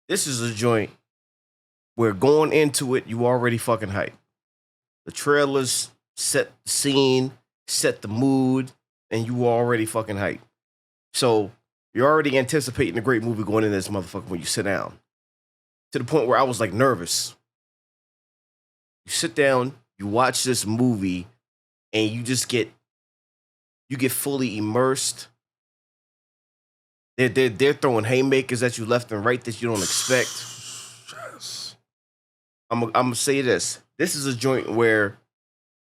This is a joint where going into it, you already fucking hype. The trailers set the scene, set the mood, and you already fucking hype. So you're already anticipating a great movie going into this motherfucker when you sit down. To the point where I was like nervous. You sit down, you watch this movie, and you get fully immersed. They're throwing haymakers at you left and right that you don't expect. Yes. I'm gonna say this. This is a joint where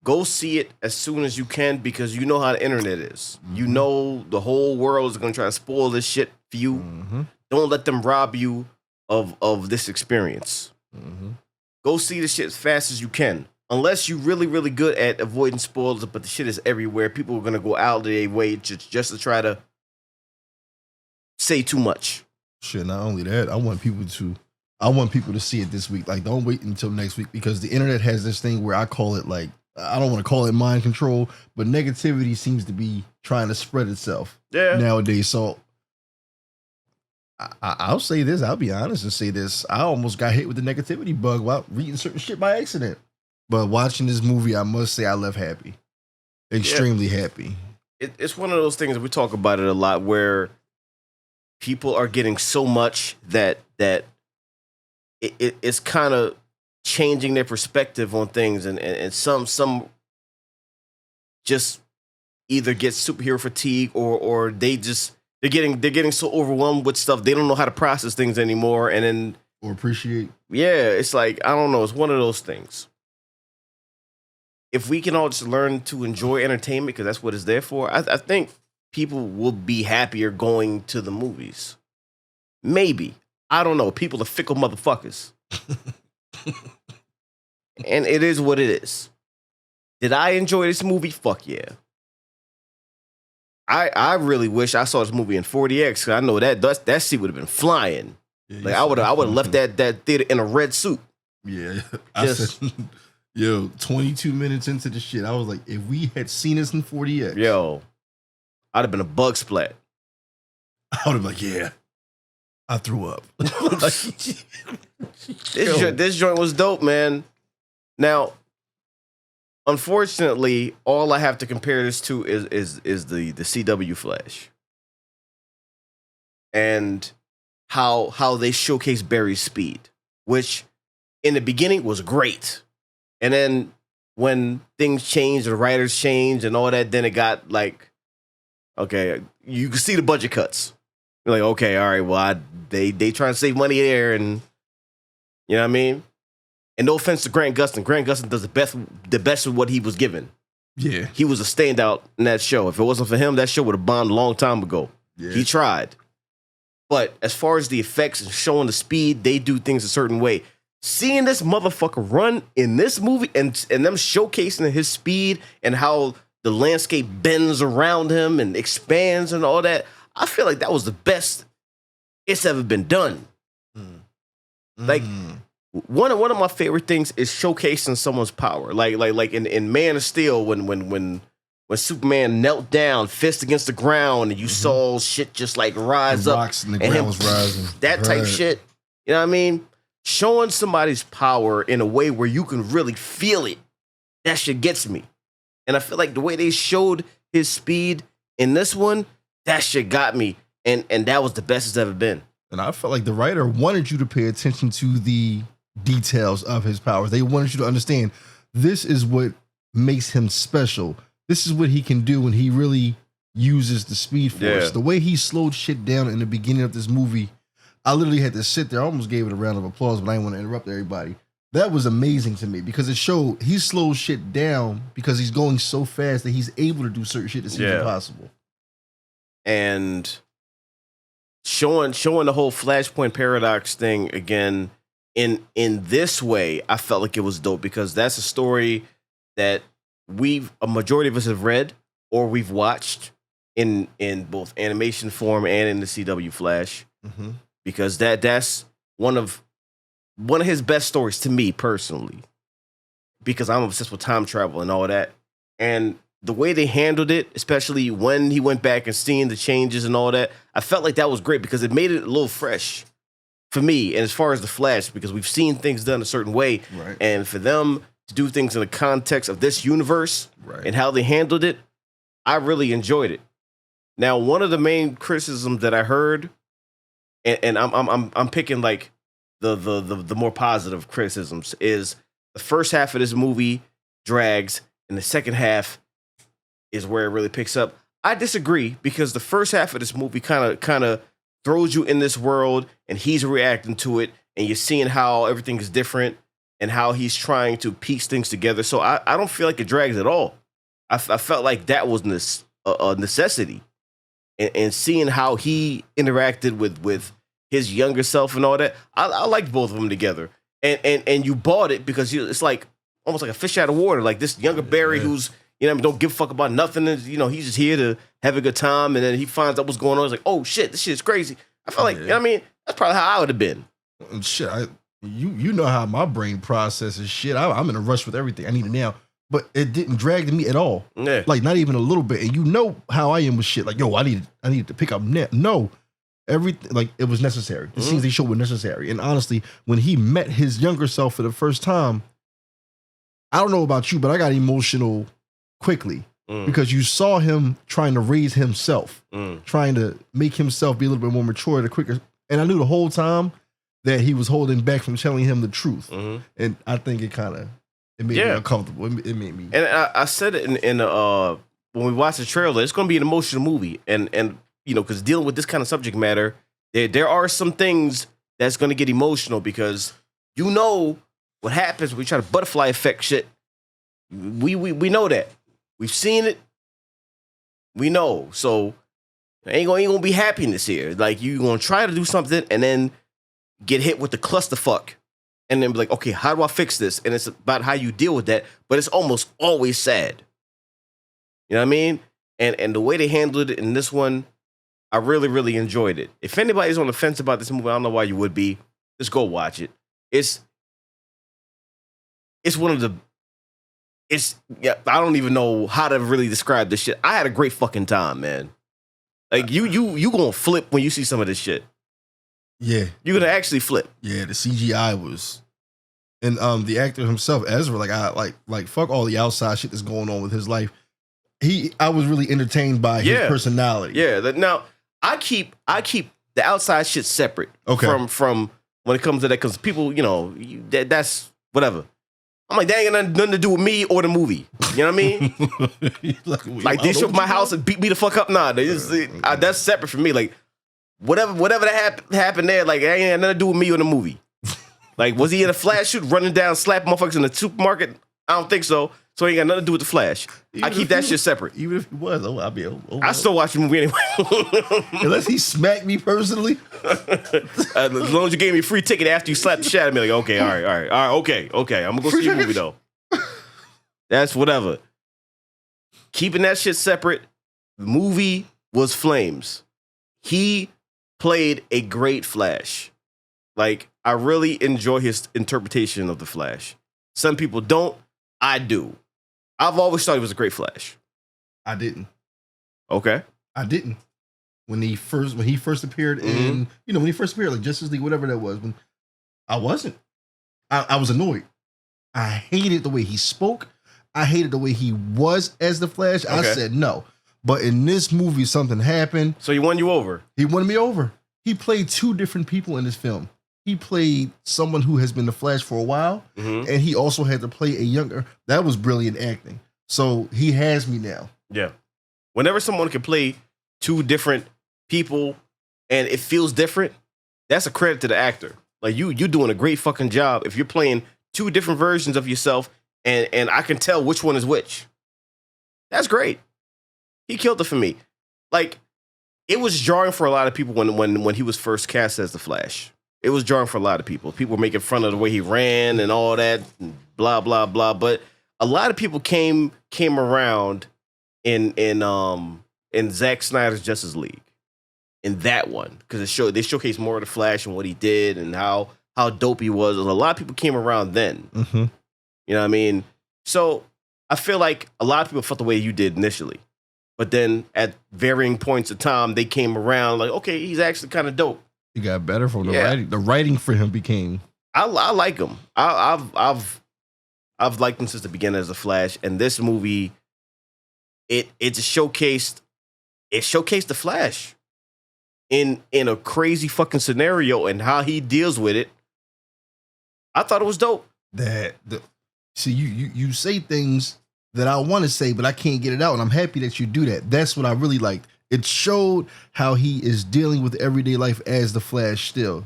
go see it as soon as you can because you know how the internet is. Mm-hmm. You know the whole world is gonna try to spoil this shit for you. Mm-hmm. Don't let them rob you of this experience. Mm-hmm. Go see the shit as fast as you can. Unless you're really, really good at avoiding spoilers, but the shit is everywhere. People are gonna go out of their way just to try to say too much. Shit, not only that, I want people to see it this week. Like, don't wait until next week because the internet has this thing where I call it like, I don't want to call it mind control, but negativity seems to be trying to spread itself nowadays. So I'll say this, I'll be honest and say this. I almost got hit with the negativity bug while reading certain shit by accident. But watching this movie, I must say I left happy. Extremely happy. It's one of those things that we talk about it a lot where people are getting so much that it's kind of changing their perspective on things, and some just either get superhero fatigue or they're getting so overwhelmed with stuff they don't know how to process things anymore, and then or appreciate. Yeah, it's like I don't know. It's one of those things. If we can all just learn to enjoy entertainment, because that's what it's there for, I think people will be happier going to the movies. Maybe. I don't know. People are fickle motherfuckers. And it is what it is. Did I enjoy this movie? Fuck yeah. I really wish I saw this movie in 40X, because I know that seat would have been flying. Yeah, like I would have left that theater in a red suit. Yeah. Yo, 22 minutes into the shit, I was like, if we had seen this in 40X. Yo, I'd have been a bug splat. I would have been like, yeah, I threw up. This joint was dope, man. Now, unfortunately, all I have to compare this to is the CW Flash. And how they showcase Barry's speed, which in the beginning was great. And then when things changed, the writers changed and all that, then it got like, okay, you can see the budget cuts. You're like, okay, all right, well, they trying to save money there, and you know what I mean? And no offense to Grant Gustin. Grant Gustin does the best of what he was given. Yeah. He was a standout in that show. If it wasn't for him, that show would have bombed a long time ago. Yeah. He tried. But as far as the effects and showing the speed, they do things a certain way. Seeing this motherfucker run in this movie and them showcasing his speed and how the landscape bends around him and expands and all that, I feel like that was the best it's ever been done. Like one of my favorite things is showcasing someone's power. Like in Man of Steel when Superman knelt down, fist against the ground, and you saw shit just like rise the up, rocks and the ground was rising. That type shit. You know what I mean? Showing somebody's power in a way where you can really feel it, that shit gets me. And I feel like the way they showed his speed in this one, that shit got me. And that was the best it's ever been. And I felt like the writer wanted you to pay attention to the details of his powers. They wanted you to understand this is what makes him special. This is what he can do when he really uses the speed force. Yeah. The way he slowed shit down in the beginning of this movie, I literally had to sit there. I almost gave it a round of applause, but I didn't want to interrupt everybody. That was amazing to me because it showed he slows shit down because he's going so fast that he's able to do certain shit that seems impossible. And showing the whole Flashpoint paradox thing again in this way, I felt like it was dope because that's a story that a majority of us have read or we've watched in both animation form and in the CW Flash. Mm-hmm. Because that's one of his best stories to me personally. Because I'm obsessed with time travel and all that. And the way they handled it, especially when he went back and seeing the changes and all that, I felt like that was great because it made it a little fresh for me, and as far as the Flash, because we've seen things done a certain way, Right. and for them to do things in the context of this universe Right. and how they handled it, I really enjoyed it. Now, one of the main criticisms that I heard, and I'm picking like the more positive criticisms, is the first half of this movie drags, and the second half is where it really picks up. I disagree, because the first half of this movie kind of throws you in this world, and he's reacting to it, and you're seeing how everything is different and how he's trying to piece things together. So I don't feel like it drags at all. I felt like that was a necessity, and seeing how he interacted with his younger self and all that. I liked both of them together, and you bought it because it's like almost like a fish out of water. Like this younger Barry who's, you know, don't give a fuck about nothing. And, you know, he's just here to have a good time. And then he finds out what's going on. He's like, oh shit, this shit's crazy. I felt like, you know what I mean? That's probably how I would have been. Shit, you know how my brain processes shit. I'm in a rush with everything. I need it now. But it didn't drag me at all. Yeah. Like, not even a little bit. And you know how I am with shit. Like, yo, I need to pick up net. No. Everything, like, it was necessary. The scenes they showed were necessary. And honestly, when he met his younger self for the first time, I don't know about you, but I got emotional quickly because you saw him trying to raise himself, trying to make himself be a little bit more mature at a quicker. And I knew the whole time that he was holding back from telling him the truth. And I think it made me uncomfortable. It made me. And I said it in when we watched the trailer, it's going to be an emotional movie. And you know, because dealing with this kind of subject matter, there are some things that's going to get emotional, because you know what happens when we try to butterfly effect shit. We know that. We've seen it. We know. So ain't gonna be happiness here. Like, you gonna try to do something and then get hit with the clusterfuck. And then be like, okay, how do I fix this? And it's about how you deal with that. But it's almost always sad. You know what I mean? And the way they handled it in this one, I really, really enjoyed it. If anybody's on the fence about this movie, I don't know why you would be. Just go watch it. It's one of the... I don't even know how to really describe this shit. I had a great fucking time, man. Like, you gonna flip when you see some of this shit. Yeah. You're gonna actually flip. Yeah, the CGI was... And the actor himself, Ezra, like fuck all the outside shit that's going on with his life. I was really entertained by his personality. Yeah. Now, I keep the outside shit separate. Okay. From when it comes to that, because people, you know, that's whatever. I'm like, that ain't got nothing to do with me or the movie. You know what I mean? like they shook my house and beat me the fuck up. Nah, that's separate from me. Like, whatever that happened there, like, it ain't got nothing to do with me or the movie. Like, was he in a Flash shoot running down, slapping motherfuckers in the supermarket? I don't think so. So it ain't got nothing to do with the Flash. I keep that shit separate. Even if he was, I still watch the movie anyway. Unless he smacked me personally. As long as you gave me a free ticket after you slapped the shit out of me, like, okay, all right, okay. I'm gonna go see the movie though. That's whatever. Keeping that shit separate. The movie was flames. He played a great Flash. Like, I really enjoy his interpretation of the Flash. Some people don't. I do. I've always thought he was a great Flash. I didn't. Okay. I didn't. When he first appeared in, when he first appeared, like Justice League, whatever that was, when I wasn't. I was annoyed. I hated the way he spoke. I hated the way he was as the Flash. Okay. I said no. But in this movie, something happened. So he won you over. He won me over. He played two different people in this film. He played someone who has been the Flash for a while, and he also had to play a younger. That was brilliant acting. So he has me now. Yeah. Whenever someone can play two different people and it feels different, that's a credit to the actor. Like, you're doing a great fucking job if you're playing two different versions of yourself, and I can tell which one is which. That's great. He killed it for me. Like, it was jarring for a lot of people when he was first cast as the Flash. It was jarring for a lot of people. People were making fun of the way he ran and all that, and blah, blah, blah. But a lot of people came around in Zack Snyder's Justice League, in that one, because they showcased more of the Flash and what he did and how dope he was. And a lot of people came around then. Mm-hmm. You know what I mean? So I feel like a lot of people felt the way you did initially. But then at varying points of time, they came around like, okay, he's actually kind of dope. He got better from the writing. The writing for him became. I like him. I've liked him since the beginning as a Flash, and this movie, it showcased the Flash in a crazy fucking scenario and how he deals with it. I thought it was dope. See, you say things that I want to say, but I can't get it out, and I'm happy that you do that. That's what I really liked. It showed how he is dealing with everyday life as the Flash still.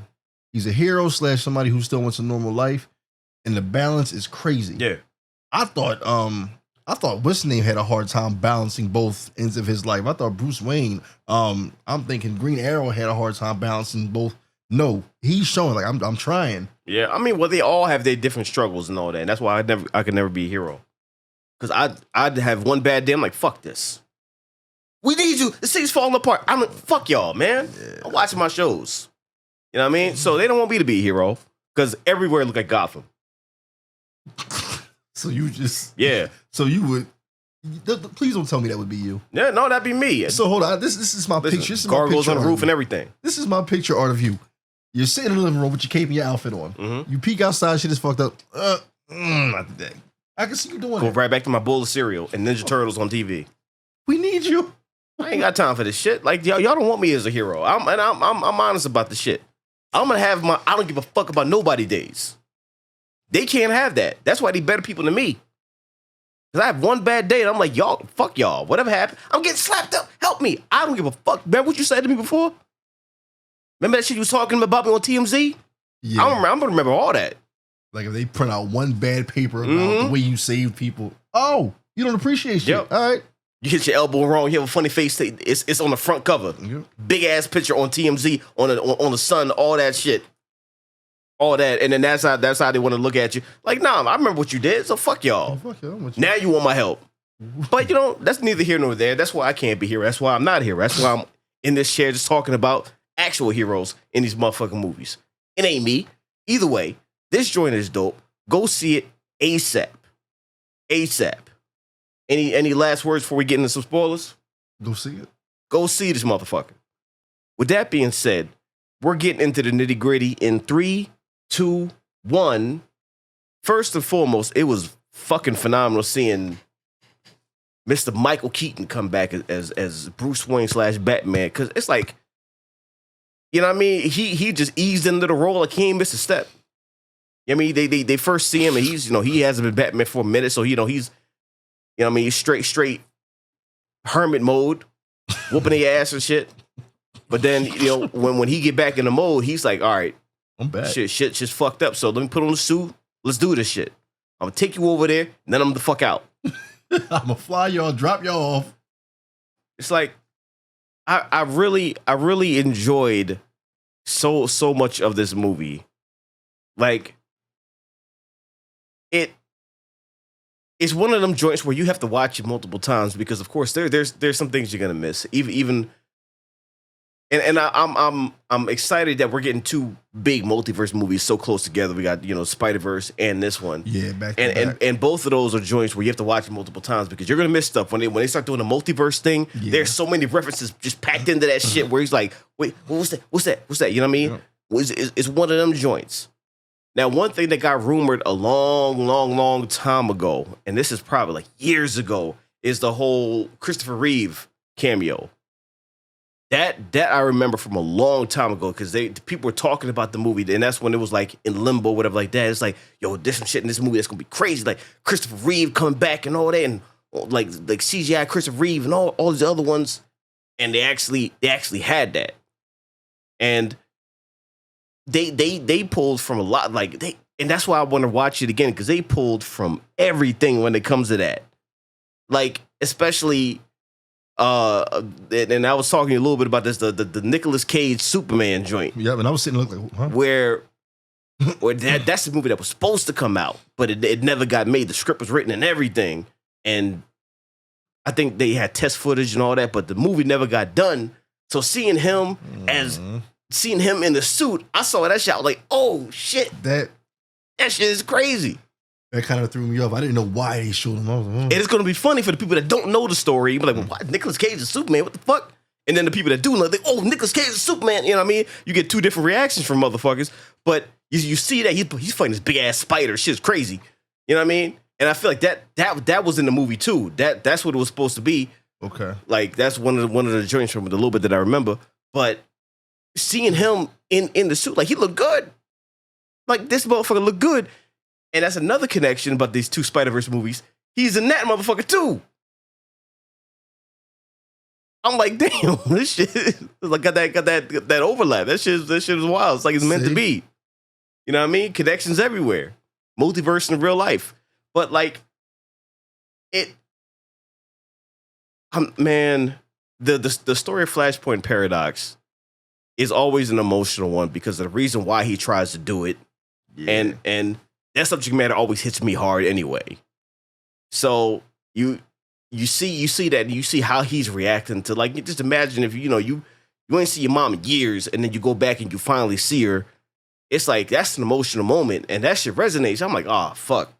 He's a hero / somebody who still wants a normal life, and the balance is crazy. Yeah. I thought what's his name had a hard time balancing both ends of his life. I thought Bruce Wayne, I'm thinking Green Arrow had a hard time balancing both. No, he's showing like I'm trying. Yeah, I mean, well, they all have their different struggles and all that, and that's why I could never be a hero. Because I'd have one bad day, I'm like, fuck this. We need you. The city's falling apart. I'm like, fuck y'all, man. Yeah. I'm watching my shows. You know what I mean? So they don't want me to be a hero because everywhere look like Gotham. So you just... Yeah. So you would... Please don't tell me that would be you. Yeah, no, that'd be me. So hold on. This is my picture. This is gargoyles on the roof and everything. This is my picture art of you. You're sitting in the living room with your cape and your outfit on. Mm-hmm. You peek outside, shit is fucked up. Not today. I can see you doing it. Go right back to my bowl of cereal and Ninja Turtles on TV. We need you. I ain't got time for this shit. Like, y'all don't want me as a hero. I'm honest about the shit. I'm gonna have my I don't give a fuck about nobody days. They can't have that. That's why they better people than me. Because I have one bad day and I'm like, y'all, fuck y'all. Whatever happened, I'm getting slapped up. Help me. I don't give a fuck. Remember what you said to me before? Remember that shit you was talking about me on TMZ? Yeah. I'm gonna remember all that. Like if they print out one bad paper about the way you saved people. Oh, you don't appreciate shit. Yep. All right. You hit your elbow wrong. You have a funny face. It's on the front cover. Yep. Big ass picture on TMZ on the Sun. All that shit. All that, and then that's how they want to look at you. Like, nah, I remember what you did. So fuck y'all. Oh, fuck y'all. Now you want my help. But you know that's neither here nor there. That's why I can't be here. That's why I'm not here. That's why I'm in this chair just talking about actual heroes in these motherfucking movies. It ain't me. Either way, this joint is dope. Go see it ASAP. ASAP. Any last words before we get into some spoilers? Go see it. Go see this motherfucker. With that being said, we're getting into the nitty gritty in 3, 2, 1. First and foremost, it was fucking phenomenal seeing Mr. Michael Keaton come back as Bruce Wayne / Batman. Because it's like, you know what I mean? He just eased into the role like he ain't missed a step. I mean, they first see him and he's, he hasn't been Batman for a minute, so he's, he's straight hermit mode, whooping their ass and shit. But then, when he get back in the mode, he's like, all right, I'm back. Shit just fucked up. So let me put on the suit. Let's do this shit. I'm gonna take you over there, and then I'm the fuck out. I'm gonna fly y'all, drop y'all off. It's like I really enjoyed so much of this movie. Like it's one of them joints where you have to watch it multiple times because of course there's some things you're gonna miss. Even and I'm excited that we're getting two big multiverse movies so close together. We got Spider-Verse and this one. Yeah, back to back. And both of those are joints where you have to watch it multiple times because you're gonna miss stuff when they start doing the multiverse thing. Yeah. There's so many references just packed into that shit where he's like, wait, what's that? You know what I mean? Yeah. It's one of them joints. Now, one thing that got rumored a long time ago, and this is probably like years ago, is the whole Christopher Reeve cameo. That I remember from a long time ago because people were talking about the movie, and that's when it was like in limbo, whatever like that. It's like, yo, there's some shit in this movie that's gonna be crazy, like Christopher Reeve coming back and all that, and like CGI Christopher Reeve and all these other ones, and they actually had that, and they pulled from a lot, and that's why I want to watch it again because they pulled from everything when it comes to that, like especially. And I was talking a little bit about this, the Nicolas Cage Superman joint. Yeah, and I was sitting looking like, huh? Where that's the movie that was supposed to come out, but it never got made. The script was written and everything, and I think they had test footage and all that, but the movie never got done. So seeing him in the suit, I saw that shit. I was like, oh shit, that shit is crazy. That kind of threw me off. I didn't know why they showed him. And it's going to be funny for the people that don't know the story. You'd be like, well, why? Nicolas Cage is Superman? What the fuck? And then the people that do know, they, oh, Nicolas Cage is Superman. You know what I mean? You get two different reactions from motherfuckers. But you see that he's fighting this big ass spider. Shit's crazy. You know what I mean? And I feel like that was in the movie too. That's what it was supposed to be. Okay. Like that's one of the joints from it, a little bit that I remember. But seeing him in the suit, like he looked good. Like this motherfucker looked good. And that's another connection about these two Spider-Verse movies. He's in that motherfucker too. I'm like, damn, this shit like got that overlap. That shit is wild. It's like it's meant to be. You know what I mean? Connections everywhere. Multiverse in real life. But like man, the story of Flashpoint Paradox is always an emotional one because of the reason why he tries to do it. Yeah. And that subject matter always hits me hard anyway. So you see that, and you see how he's reacting to, like, just imagine if you ain't see your mom in years and then you go back and you finally see her. It's like that's an emotional moment, and that shit resonates. I'm like, oh fuck.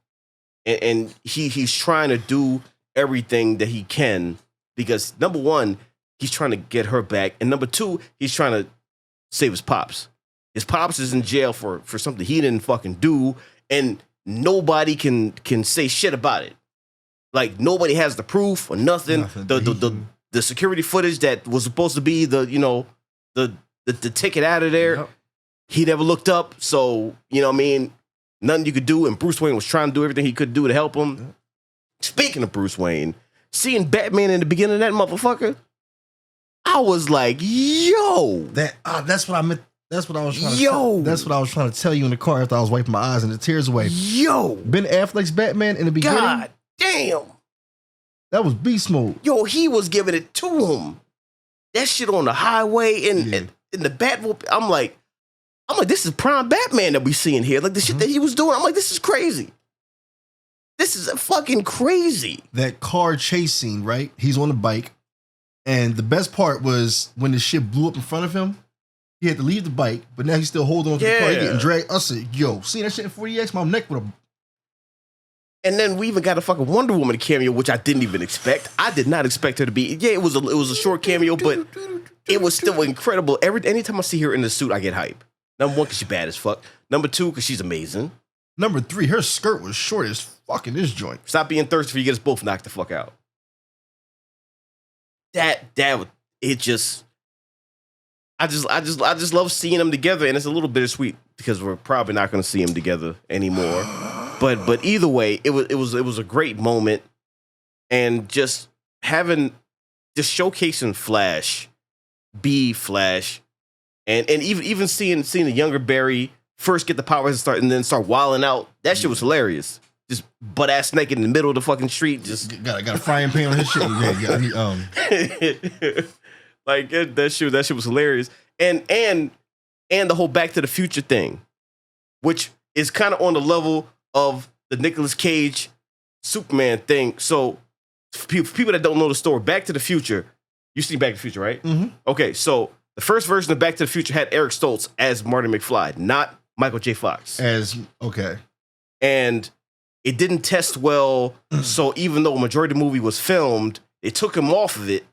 And he's trying to do everything that he can because number one, he's trying to get her back, and number two, he's trying to save his pops. His pops is in jail for something he didn't fucking do, and nobody can say shit about it. Like nobody has the proof or nothing. The security footage that was supposed to be the ticket out of there, he never looked up. So you know what I mean, nothing you could do. And Bruce Wayne was trying to do everything he could do to help him. Yeah. Speaking of Bruce Wayne, seeing Batman in the beginning of that motherfucker, I was like, yo, that's what I meant. That's what I was trying that's what I was trying to tell you in the car after I was wiping my eyes and the tears away. Yo, Ben Affleck's Batman in the beginning. God damn. That was beast mode. Yo, he was giving it to him. That shit on the highway and in the Batmobile. I'm like, this is prime Batman that we seeing here. Like the shit that he was doing. I'm like, this is crazy. This is fucking crazy. That car chase scene, right? He's on the bike. And the best part was when the shit blew up in front of him. He had to leave the bike, but now he's still holding on to the car. He getting dragged. I said, yo, seeing that shit in 40X, my neck would have. And then we even got a fucking Wonder Woman cameo, which I didn't even expect. I did not expect her to be. Yeah, it was a short cameo, but it was still incredible. Anytime I see her in the suit, I get hype. Number one, because she's bad as fuck. Number two, because she's amazing. Number three, her skirt was short as fuck in this joint. Stop being thirsty before you get us both knocked the fuck out. I just love seeing them together, and it's a little bittersweet because we're probably not going to see them together anymore. But either way, it was a great moment, and just showcasing Flash, and even seeing the younger Barry first get the powers and then start wilding out. That shit was hilarious. Just butt ass naked in the middle of the fucking street. Just got a frying pan on his shit. Like that shit was hilarious. And the whole Back to the Future thing, which is kind of on the level of the Nicolas Cage Superman thing. So for people that don't know the story, Back to the Future, you see Back to the Future, right? Mm-hmm. Okay, so the first version of Back to the Future had Eric Stoltz as Marty McFly, not Michael J. Fox. And it didn't test well, so even though a majority of the movie was filmed, they took him off of it,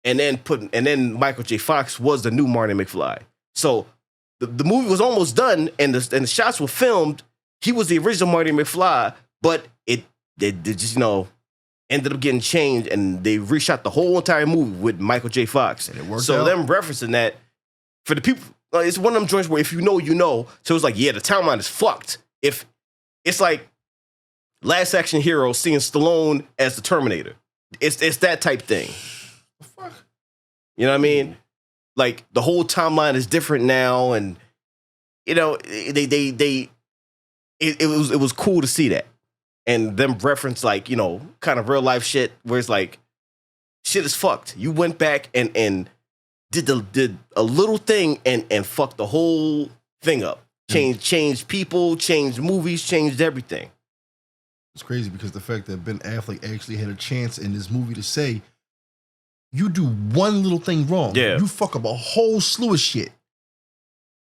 and then Michael J. Fox was the new Marty McFly. So the movie was almost done, and the shots were filmed. He was the original Marty McFly, but it just ended up getting changed, and they reshot the whole entire movie with Michael J. Fox. And it worked out. Them referencing that for the people, it's one of them joints where if you know, you know. So it's like, yeah, the timeline is fucked. If it's like Last Action Hero seeing Stallone as the Terminator, it's that type thing. Fuck. You know what I mean? Like the whole timeline is different now, and it was cool to see that, and them reference like kind of real life shit where it's like shit is fucked. You went back and did a little thing and fucked the whole thing up. Changed people, changed movies, changed everything. It's crazy because the fact that Ben Affleck actually had a chance in this movie to say, you do one little thing wrong, you fuck up a whole slew of shit.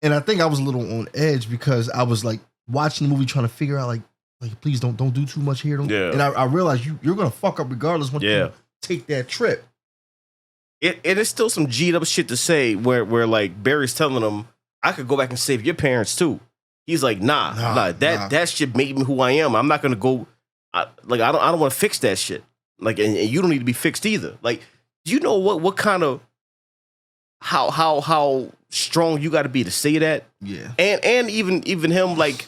And I think I was a little on edge because I was like watching the movie trying to figure out like please don't do too much here. And I realized you're gonna fuck up regardless once you take that trip. it's still some G'd up shit to say where like Barry's telling him, I could go back and save your parents too. He's like, nah. That shit made me who I am. I'm not gonna go. I don't want to fix that shit. Like, and you don't need to be fixed either. Like, do you know what kind of how strong you got to be to say that? Yeah. And even him like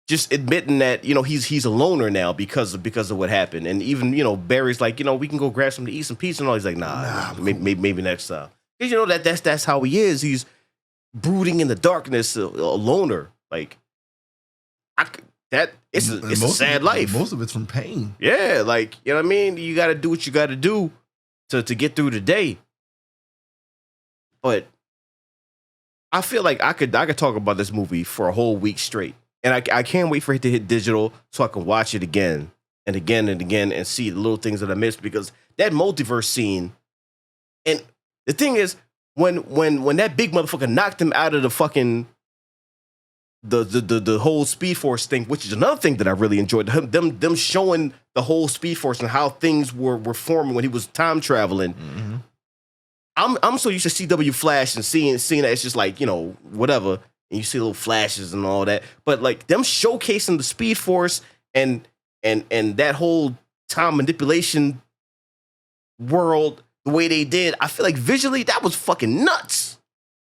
just admitting that, you know, he's a loner now because of what happened. And even, you know, Barry's like, you know, we can go grab something to eat some pizza and all. He's like, nah, maybe next time. Because, you know, that's how he is. He's brooding in the darkness, a loner. Like, it's a sad life. Most of it's from pain. Yeah, like, you know what I mean? You got to do what you got to do to get through the day. But I feel like I could talk about this movie for a whole week straight. And I can't wait for it to hit digital so I can watch it again and again and again and see the little things that I missed, because that multiverse scene. And the thing is, when that big motherfucker knocked him out of the fucking the whole Speed Force thing, which is another thing that I really enjoyed, them showing the whole Speed Force and how things were forming when he was time traveling. Mm-hmm. I'm so used to CW Flash and seeing that it's just like, you know, whatever. And you see little flashes and all that. But like them showcasing the Speed Force and that whole time manipulation world the way they did, I feel like visually that was fucking nuts.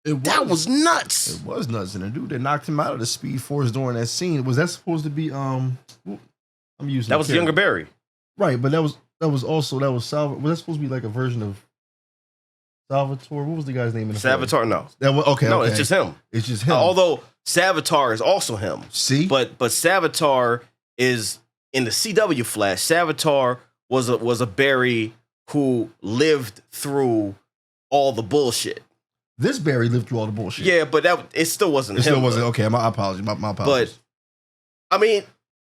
That was nuts. It was nuts. And the dude that knocked him out of the Speed Force during that scene, was that supposed to be I'm using that was Younger Barry. Right, but that was Salvatore. Was that supposed to be like a version of Salvatore? What was the guy's name in the Salvatore? No. Okay. It's just him. It's just him. Although Salvatore is also him. See? But Salvatore is in the CW Flash. Salvatore was a Barry who lived through all the bullshit. This Barry lived through all the bullshit. Yeah, but it still wasn't him. It still wasn't. Okay, my apologies. My apologies. But I mean,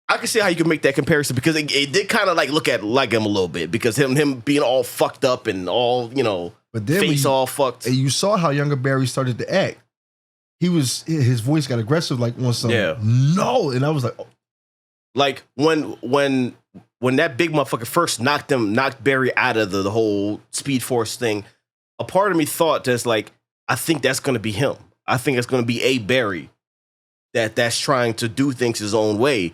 I can see how you can make that comparison, because it did kind of like look at like him a little bit, because him being all fucked up and all, you know, but then face all fucked. And you saw how Younger Barry started to act. His voice got aggressive, like on some no, and I was like, oh. Like when that big motherfucker first knocked Barry out of the whole Speed Force thing, a part of me thought that's like, I think that's gonna be him. I think it's gonna be a Barry that's trying to do things his own way,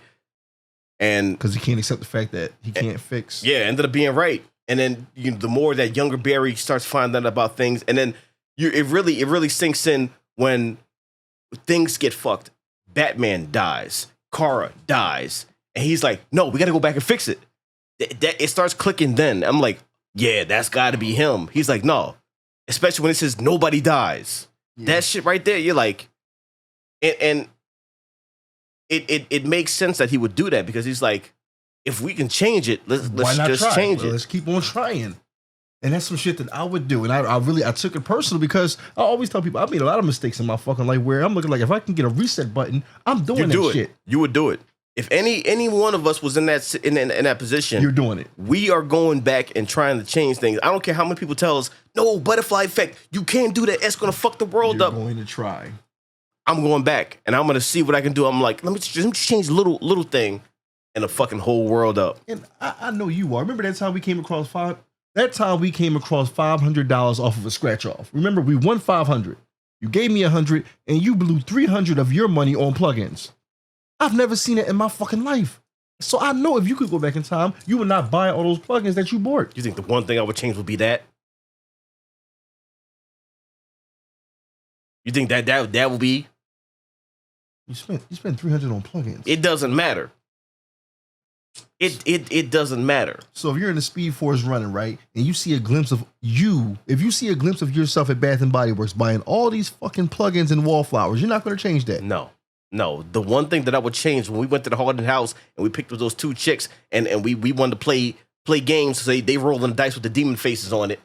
and because he can't accept the fact that he can't fix. Yeah, ended up being right. And then the more that Younger Barry starts finding out about things, and then it really sinks in when things get fucked. Batman dies, Kara dies, and he's like, "No, we got to go back and fix it." That it starts clicking. Then I'm like, "Yeah, that's got to be him." He's like, "No," especially when it says nobody dies. Yeah. That shit right there, you're like, and it makes sense that he would do that, because he's like, if we can change it, let's just change it. Let's keep on trying. And that's some shit that I would do. And I took it personal, because I always tell people I made a lot of mistakes in my fucking life where I'm looking like, if I can get a reset button, I'm doing that shit. You would do it. If any one of us was in that position, you're doing it. We are going back and trying to change things. I don't care how many people tell us, no, butterfly effect, you can't do that. It's gonna fuck the world up. You're going to try. I'm going back and I'm gonna see what I can do. I'm like, let me just change little thing, and the fucking whole world up. And I know you are. Remember that time we came across $500 off of a scratch off. Remember, we won $500. You gave me $100, and you blew $300 of your money on plugins. I've never seen it in my fucking life. So I know if you could go back in time, you would not buy all those plugins that you bought. You think the one thing I would change would be that? You think that would be? You spent $300 on plugins. It doesn't matter. It doesn't matter. So if you're in the Speed Force running, right, and you see a glimpse of if you see a glimpse of yourself at Bath and Body Works buying all these fucking plugins and wallflowers, you're not going to change that. No. The one thing that I would change, when we went to the haunted house and we picked up those two chicks and we wanted to play games, so they rolling the dice with the demon faces on it,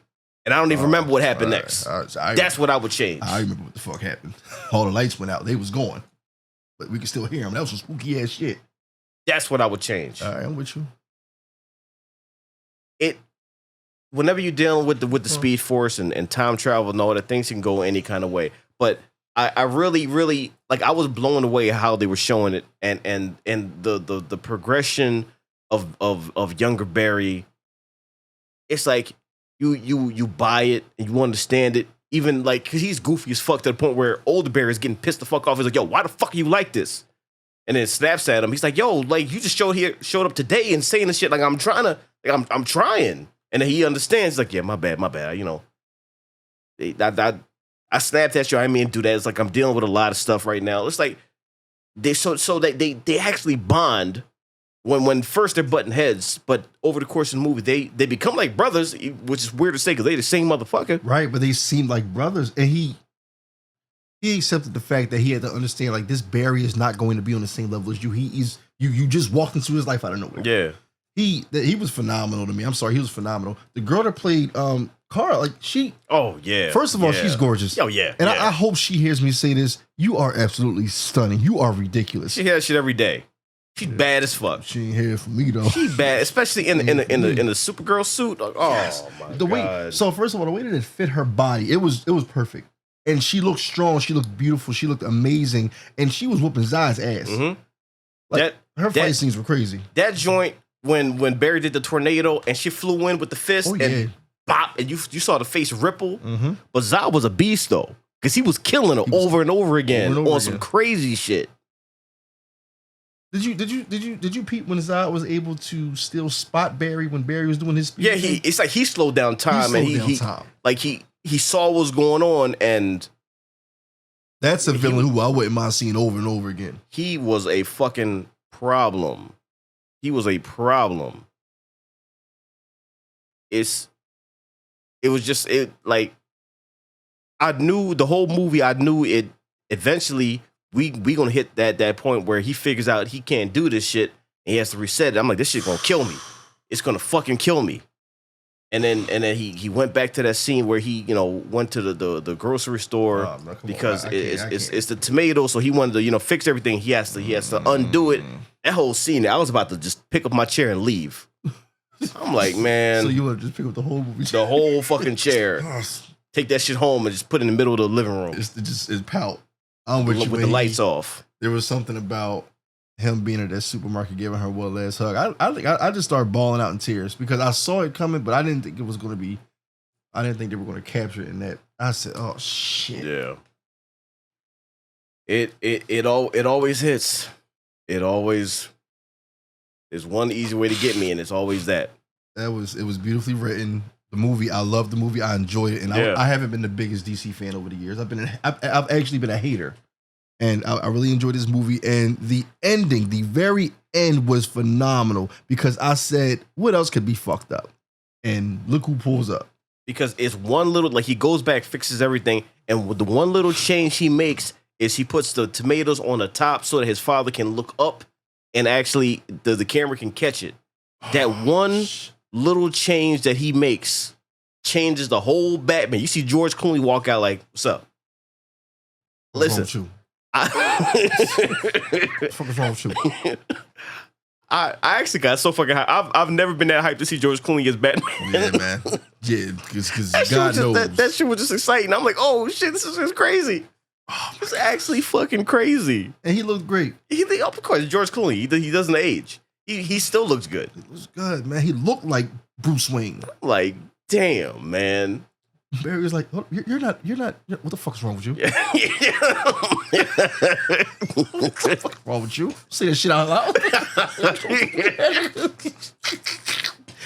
and I don't even remember what happened next. That's what I would change. I remember what the fuck happened. All the lights went out. They was gone, but we could still hear them. That was some spooky ass shit. That's what I would change. All right, I'm with you. Whenever you're dealing with the Speed Force and time travel and all that, things can go any kind of way. But I really, really, like, I was blown away how they were showing it, and the progression of Younger Barry. It's like you buy it and you understand it. Even like, cause he's goofy as fuck to the point where older Barry is getting pissed the fuck off. He's like, yo, why the fuck are you like this? And then snaps at him. He's like, yo, like you just showed up today and saying this shit. Like I'm trying. And then he understands. He's like, yeah, my bad. You know, I snapped at you. I didn't mean to do that. It's like I'm dealing with a lot of stuff right now. It's like they actually bond when first they're butting heads, but over the course of the movie they become like brothers, which is weird to say because they the same motherfucker. Right, but they seem like brothers, and he accepted the fact that he had to understand like this Barry is not going to be on the same level as you. You just walked into his life out of nowhere. Yeah. He was phenomenal to me. I'm sorry, he was phenomenal. The girl that played Carl, like she. Oh yeah. First of all, she's gorgeous. Oh yeah. And yeah. I hope she hears me say this. You are absolutely stunning. You are ridiculous. She hears shit every day. She's bad as fuck. She ain't here for me though. She's bad, especially in the Supergirl suit. Like, oh yes. My God. Way. So first of all, the way that it fit her body, it was perfect. And she looked strong. She looked beautiful. She looked amazing. And she was whooping Zod's ass. Mm-hmm. Like, her fight scenes were crazy. That joint when Barry did the tornado and she flew in with the fist and bop, and you saw the face ripple. Mm-hmm. But Zod was a beast though, because he was killing her over and over again on some crazy shit. Did you peep when Zod was able to still spot Barry when Barry was doing his speed? Yeah, it's like he slowed down time he saw what was going on, and that's a villain who I wouldn't mind seeing over and over again. He was a fucking problem. He was a problem. It was just like I knew the whole movie. I knew it eventually. We gonna hit that point where he figures out he can't do this shit and he has to reset it. I'm like, this shit gonna kill me. It's gonna fucking kill me. And then he went back to that scene where he went to the grocery store because it's the tomato. So he wanted to fix everything. He has to undo it. That whole scene, I was about to just pick up my chair and leave. I'm like, man. So you want to just pick up the whole movie? The whole fucking chair. Take that shit home and just put it in the middle of the living room. It's pout. With the lights off. There was something about him being at that supermarket giving her one last hug. I just started bawling out in tears because I saw it coming, but I didn't think it was going to be. I didn't think they were going to capture it in that. I said, "Oh shit!" Yeah. It always hits. It always. There's one easy way to get me, and it's always that. It was beautifully written. The movie, I loved the movie. I enjoyed it, and I haven't been the biggest DC fan over the years. I've actually been a hater, and I really enjoyed this movie. And the ending, the very end, was phenomenal because I said, "What else could be fucked up?" And look who pulls up. Because it's one little, like he goes back, fixes everything, and with the one little change he makes is he puts the tomatoes on the top so that his father can look up and actually the camera can catch it. That one little change that he makes changes the whole Batman. You see George Clooney walk out like, "What's up?" Listen, what the fuck is wrong with you? I actually got so fucking hyped. I've never been that hyped to see George Clooney as Batman. Yeah, man. Yeah, because God knows. That shit was just exciting. I'm like, oh shit, this is just crazy. It's actually fucking crazy. And he looked great. Of course, George Clooney. He doesn't age. He still looks good. He looks good, man. He looked like Bruce Wayne. Like, damn, man. Barry was like, oh, you're not. What the fuck's wrong with you? What the fuck's wrong with you? Say that shit out loud.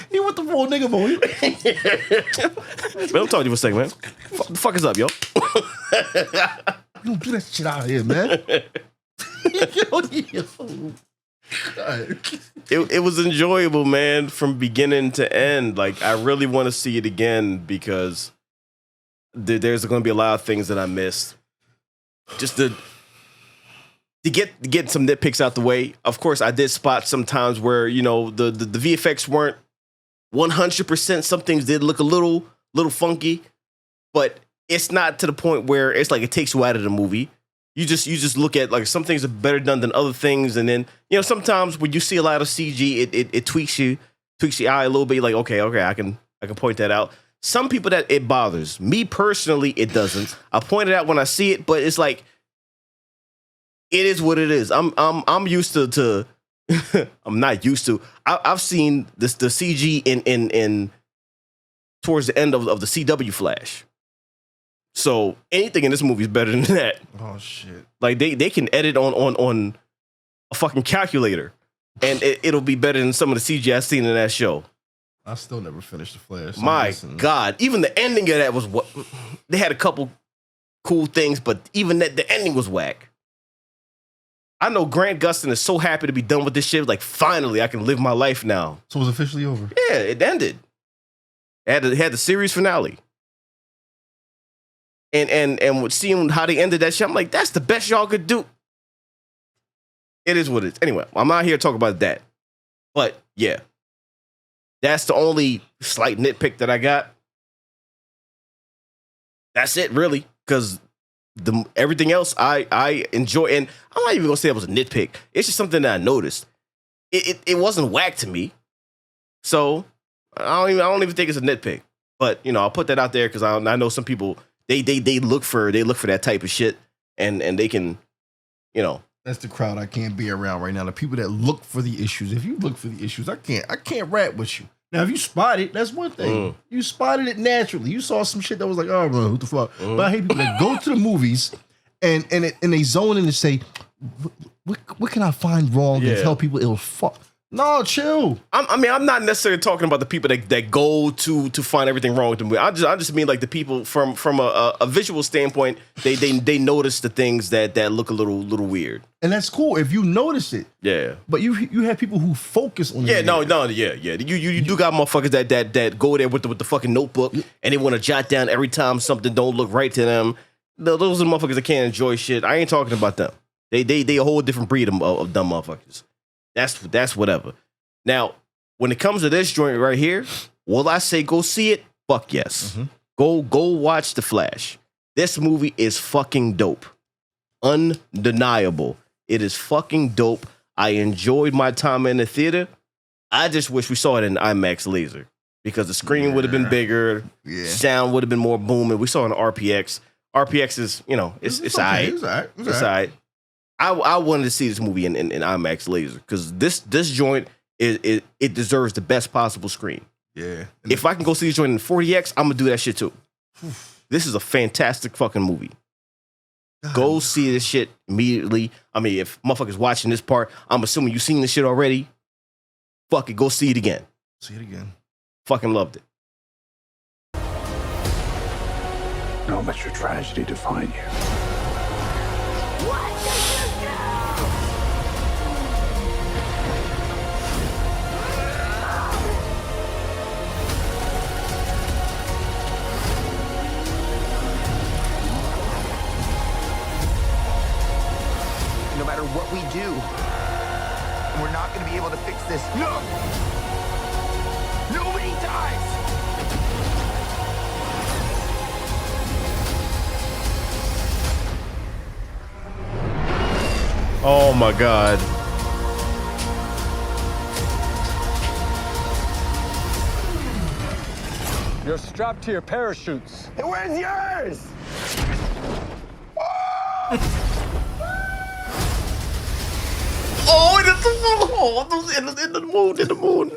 He went the full nigga boy. Man, I'm talking to you for a second, man. The fuck is up, yo? You don't do that shit out here, man. It was enjoyable, man, from beginning to end. Like, I really want to see it again because there's going to be a lot of things that I missed. Just to get some nitpicks out the way. Of course, I did spot some times where the VFX weren't 100%. Some things did look a little funky, but it's not to the point where it's like it takes you out of the movie. You just look at like some things are better done than other things, and then sometimes when you see a lot of CG, it tweaks your eye a little bit. You're like, okay, I can point that out. Some people that it bothers. Me personally, it doesn't. I point it out when I see it, but it's like it is what it is. I'm used to I'm not used to. I've seen the CG in towards the end of the CW Flash. So anything in this movie is better than that. Oh shit! Like they can edit on a fucking calculator, and it'll be better than some of the CGI I've seen in that show. I still never finished the Flash. My God, even the ending of that was what they had a couple cool things, but even that the ending was whack. I know Grant Gustin is so happy to be done with this shit. Like, finally, I can live my life now. So it was officially over? Yeah, it ended. It had the series finale. And with seeing how they ended that shit, I'm like, that's the best y'all could do. It is what it is. Anyway, I'm not here to talk about that. But, yeah. That's the only slight nitpick that I got. That's it, really. Because everything else I enjoy. And I'm not even going to say it was a nitpick. It's just something that I noticed. It wasn't whack to me. So, I don't even think it's a nitpick. But, you know, I'll put that out there because I know some people... They look for that type of shit, and they can, you know. That's the crowd I can't be around right now. The people that look for the issues. If you look for the issues, I can't rap with you. Now, if you spot it, that's one thing. You spotted it naturally. You saw some shit that was like, oh, bro, what the fuck? But I hate people that go to the movies and they zone in and say, what can I find wrong and tell people it was fuck. No, chill. I'm not necessarily talking about the people that go to find everything wrong with the movie. I just mean like the people from a visual standpoint. They notice the things that look a little weird, and that's cool if you notice it. Yeah, but you have people who focus on. Yeah, You do got motherfuckers that go there with the fucking notebook and they want to jot down every time something don't look right to them. Those are the motherfuckers that can't enjoy shit. I ain't talking about them. They a whole different breed of dumb motherfuckers. That's whatever. Now, when it comes to this joint right here, will I say go see it? Fuck yes. Go watch The Flash. This movie is fucking dope. Undeniable. It is fucking dope. I enjoyed my time in the theater. I just wish we saw it in IMAX laser because the screen would have been bigger. Yeah. Sound would have been more booming. We saw it in RPX. RPX is, you know, it's okay. It's all right. I wanted to see this movie in IMAX laser because this joint it deserves the best possible screen. Yeah. If I can go see this joint in 40X, I'm gonna do that shit too. This is a fantastic fucking movie. Go see this shit immediately. I mean, if motherfuckers watching this part, I'm assuming you've seen this shit already. Fuck it, go see it again. See it again. Fucking loved it. Don't let your tragedy define you. No matter what we do, we're not going to be able to fix this. No! Nobody dies! Oh my God. You're strapped to your parachutes. And where's yours? Oh, in the moon.